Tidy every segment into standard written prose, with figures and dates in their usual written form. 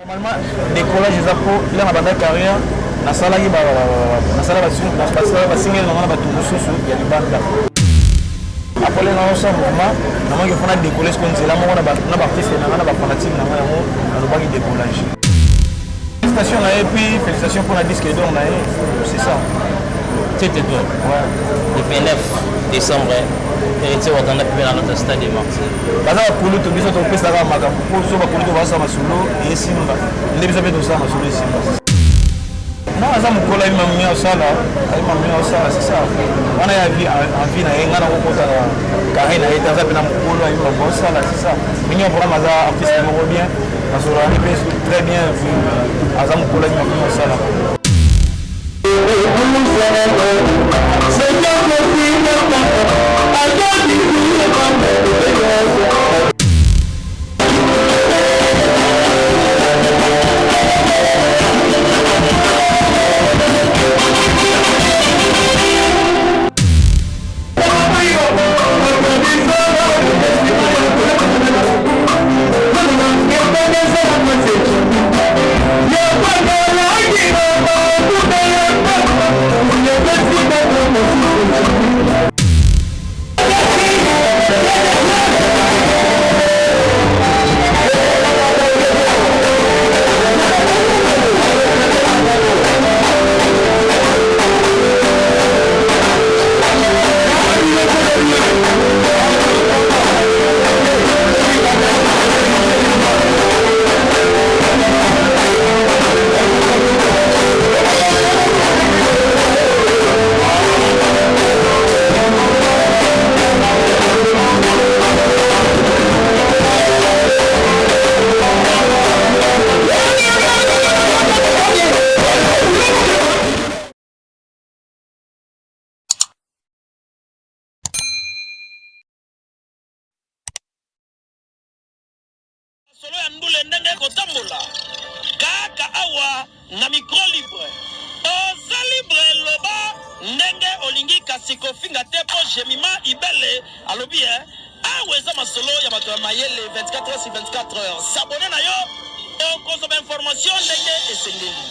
Normalement, décollage des appos, il y a ma carrière, la salle qui va signer normalement il y a du banc là. Après les gens mouvement, normalement il faut décoller ce qu'on dit là, on a artiste, on a fanatique, on a pas décollage. Félicitations là et puis félicitations pour la disque d'or là, c'est ça. C'était toi. Ouais. Le 29 décembre. Et tu vas dans notre stade de Marseille. Parce que pour nous, tu as fait ça à Maga. Pour nous, tu vas faire ça à Solo et Simba. Tu as fait ça à Solo et Simba. Non, ça me colle à une mamie au sol. C'est ça. On a envie on a carré, on a été à la Moukoula, on a ça, c'est ça. Mais on prend un artiste qui me bien. Parce qu'on a très bien vu à la Moukoula, on a ça. Solo ya ndule ndenge kotambola kaka awa na micro libre oza libre loba ndenge olingi kasi kofinga te po jemima ibele alobi awa eza masolo ya bato ya mayele 24 heures sur 24 heures s'abonner na yo okozoma information ndenge esengeli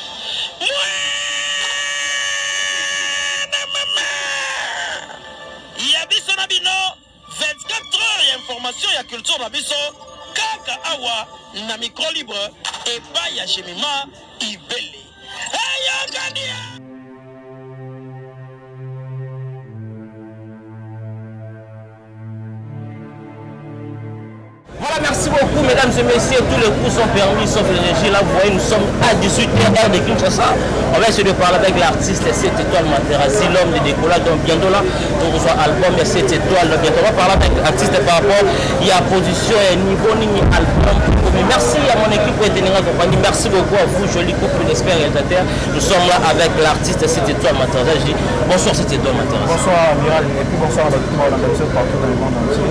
ya biso na bino 24 heures ya information ya culture na biso kaka awa na micro libre epai ya jemima ibele eyokania. Voilà, merci beaucoup mesdames et messieurs, tous les coups sont permis sauf l'énergie. Là vous voyez, nous sommes à 18h de Kinshasa. On va essayer de parler avec l'artiste 7 étoiles Materazzi, l'homme de décollage. Donc bientôt là, on reçoit album 7 étoiles. Bientôt on va parler avec l'artiste par rapport à position et niveau ni album. Mais merci à mon équipe pour être en compagnie. Merci beaucoup à vous, joli couple d'experts réalisateurs. Nous sommes là avec l'artiste 7 étoiles Materazzi. Bonsoir 7 étoiles Materazzi. Bonsoir Amiral et puis bonsoir à tout le monde partout dans le monde entier.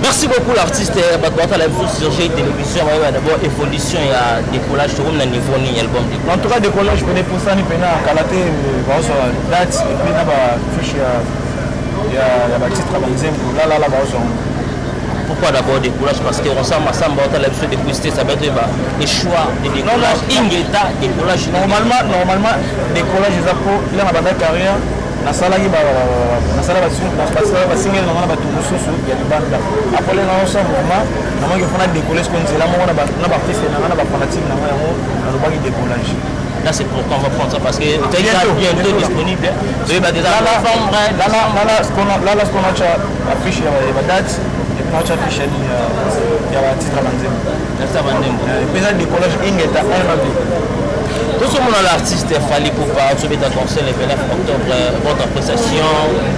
Merci beaucoup l'artiste sur G télévision d'abord évolution et décollage sur un niveau ni album. En tout cas décollage je connais pour ça ni pena kalaté sur date et puis na ba fiche ya ba titre ba nzembo là pourquoi d'abord décollage parce que on sent ensemble on a l'habitude de poster ça va être des choix de décollage ingeta décollage normalement décollage des apos il a ma carrière na sala qui va signer normalement ba tout il y a du banc là après les gens mouvement normalement il faut décoller ce qu'on dit là on a artiste on a fanatique on a pas décollage. Là c'est pourquoi on va prendre ça parce que c'est bientôt disponible. Oui bah déjà là ce qu'on a affiché la date et puis on a affiché il y a un titre à Mandem. Et puis ça décollage ingeta tout ce monde l'artiste Fally Ipupa sur le concert le 29 octobre votre appréciation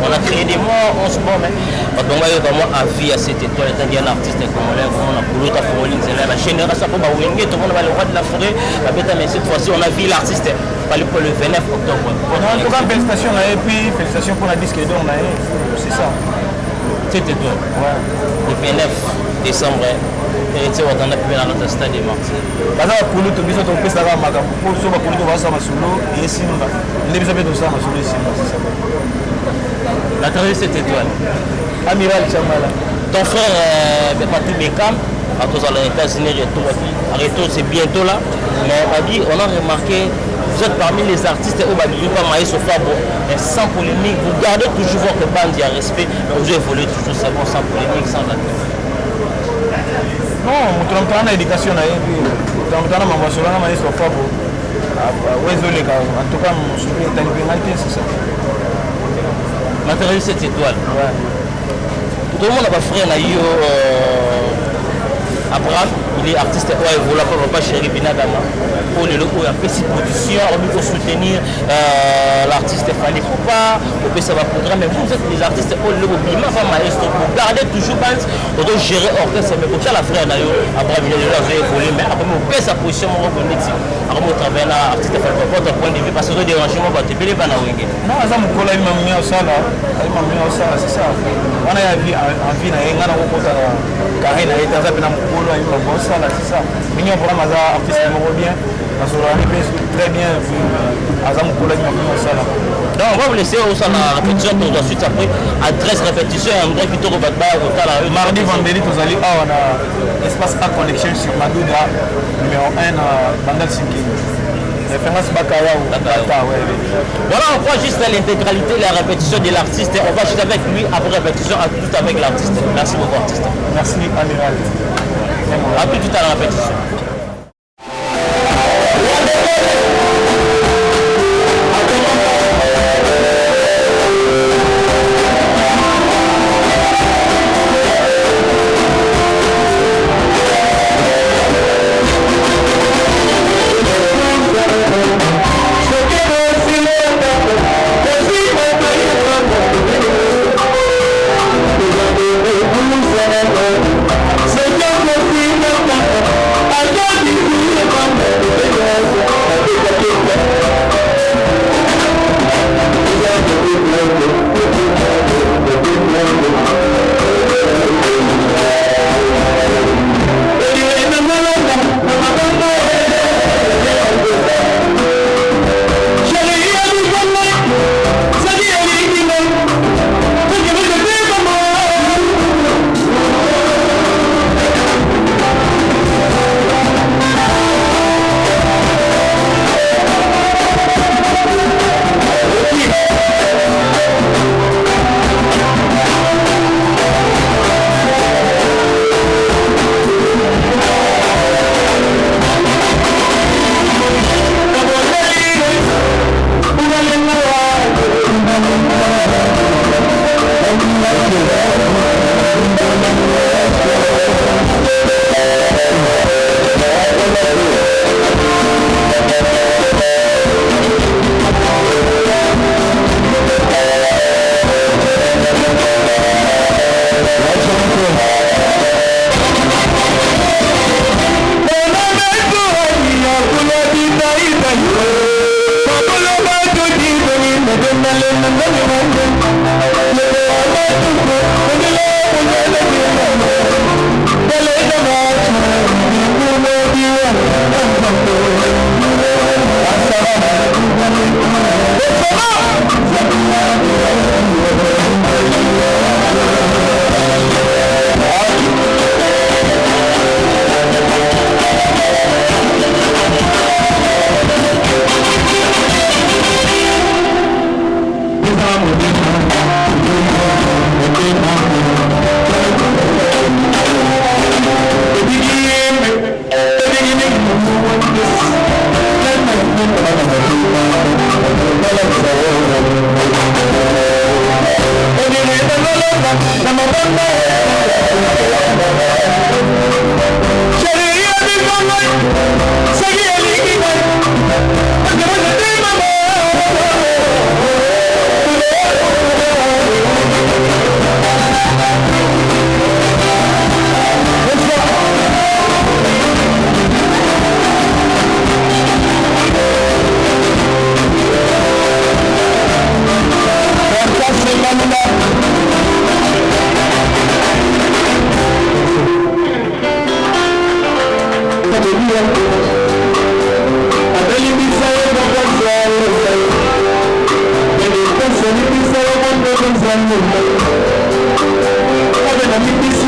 on a créé des mois en ce moment mais donc on va vraiment avis à cette étoile c'est-à-dire l'artiste congolais on a pour l'autre folie c'est la génération pour Bawenge tout le monde va le roi de la forêt mais cette fois-ci on a vu l'artiste Fally pour le 29 octobre en tout cas félicitations et puis félicitations pour la disque d'or c'est ça c'était toi le 29 décembre et tu vas dans notre stade de Marseille. Parce que pour nous, tu as fait ça à Maga. Pour nous, tu vas faire ça à Solo et Simba. Tu as fait ça à Solo et Simba. La traversée cette étoile. Amiral Chamala. ton frère Patou Bekam, à tous les États-Unis, retour c'est bientôt là. Mais Babi, on a remarqué, vous êtes parmi les artistes au Babi, pas Maïs au Fabo, mais sans polémique, vous gardez toujours votre bande à respect, mais vous évoluez toujours, c'est bon, sans polémique, sans la non, on a l'éducation, on a ma soeur, on a Maïs au Fabo. En tout cas, mon souvenir est une c'est ça. Matériel cette étoile. Ouais. Tout le monde a pas frère Naïo Abraham, il est artiste ouais, voilà pas chéri Binadama. Pour le logo, il y a petite production, on peut soutenir l'artiste Fali Poupa, on peut savoir programme, mais vous êtes les artistes pour le logo Bima, maestro, vous gardez toujours base, on doit gérer orchestre, mais pour ça la frère Naïo Abraham, il a évolué, mais après on peut sa position, on va après on travaille là, artiste Fali Poupa, votre point de vue, parce que le dérangement va te payer pas na wenge. Non, ça me colle, il m'a mis au sala, c'est ça. On a vu en vie, on a rencontré Karine, il a été ça, c'est ça. Mais il y a un programme artiste qui bien, parce qu'on a très bien vu Azam Koula qui m'a mis au sala. Donc on va vous laisser au sein de la répétition pour ensuite après à 13 répétitions et un endroit qui tourne votre barre. Mardi, vendredi, vous allez on a espace A connexion sur Madouda, numéro 1 Bandal Sinking. Référence Bakaya ou Bata, ouais. Voilà, on voit juste l'intégralité, la répétition de l'artiste. On va juste avec lui, après répétition, à tout avec l'artiste. Merci beaucoup, artiste. Merci, Amiral. À tout à la répétition. Thank you.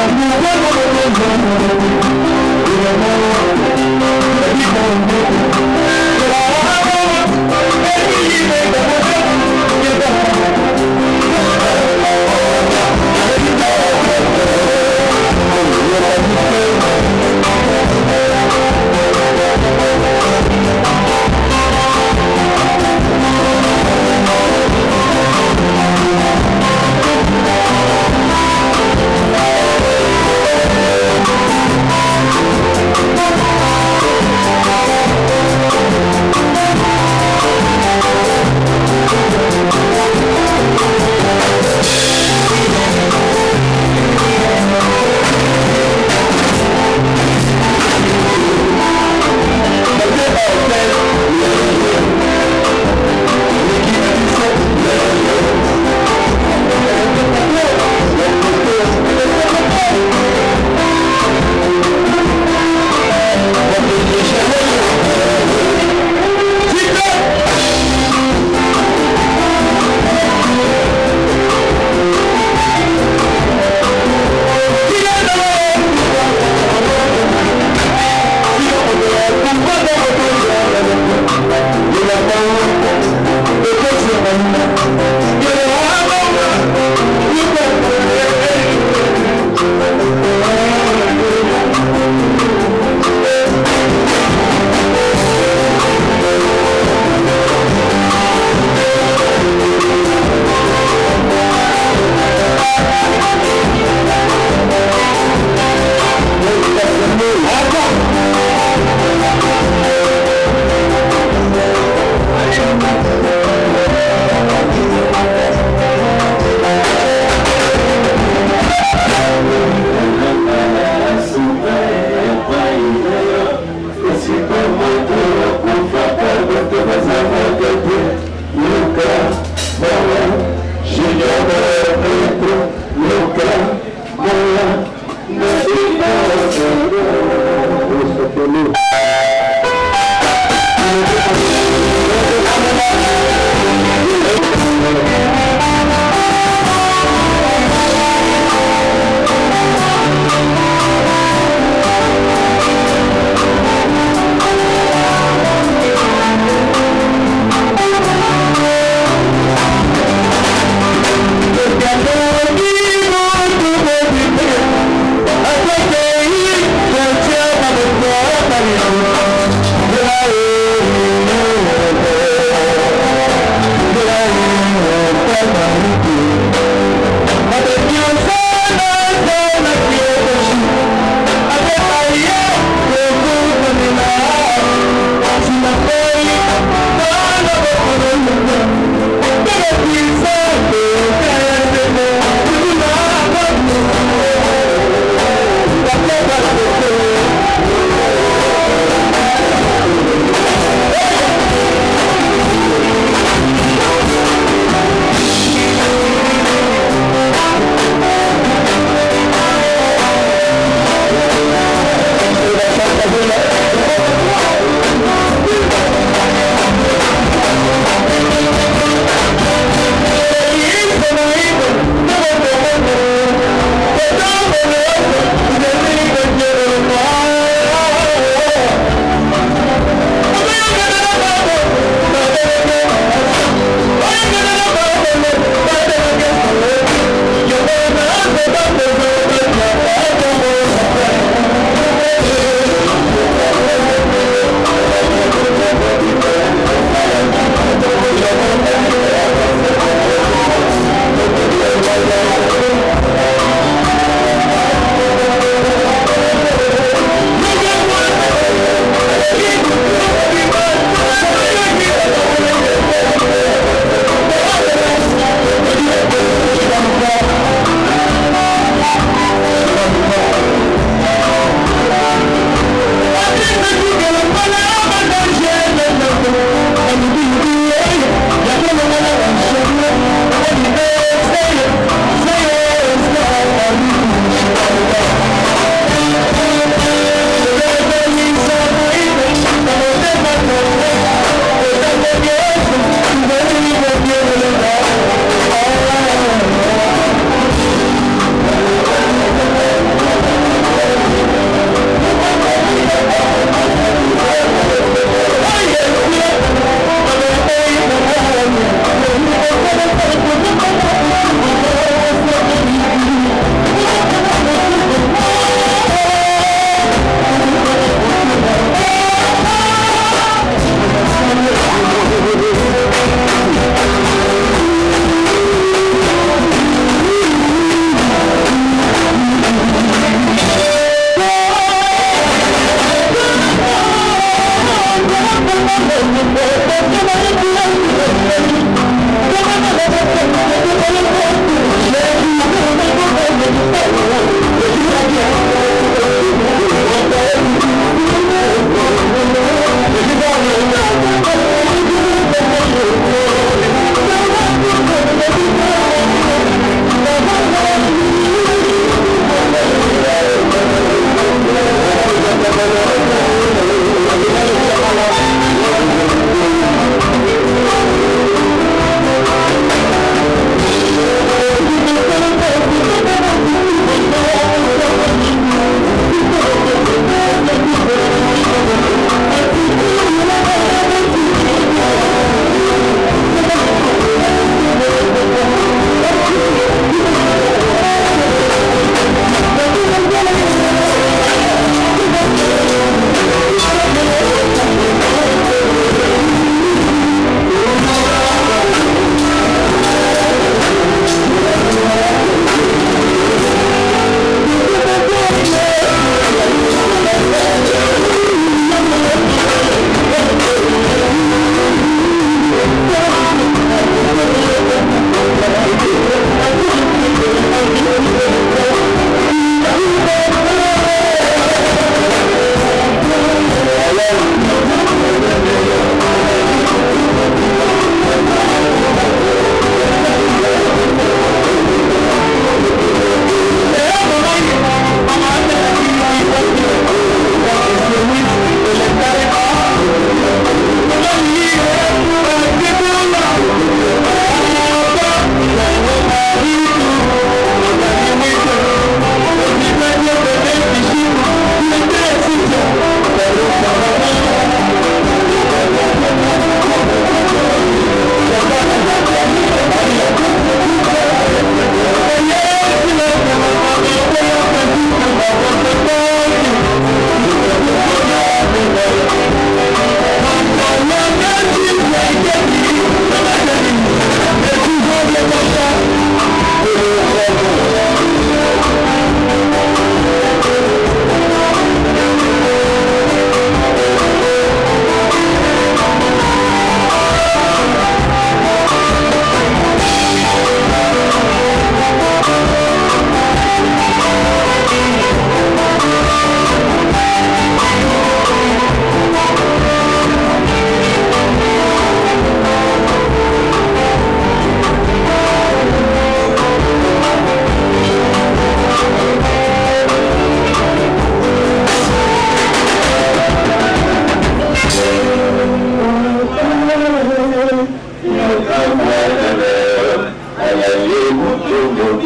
We'll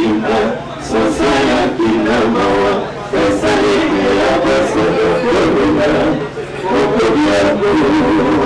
kinga sosa ya kinga mawa esali ya basoto kobenga okodia kulu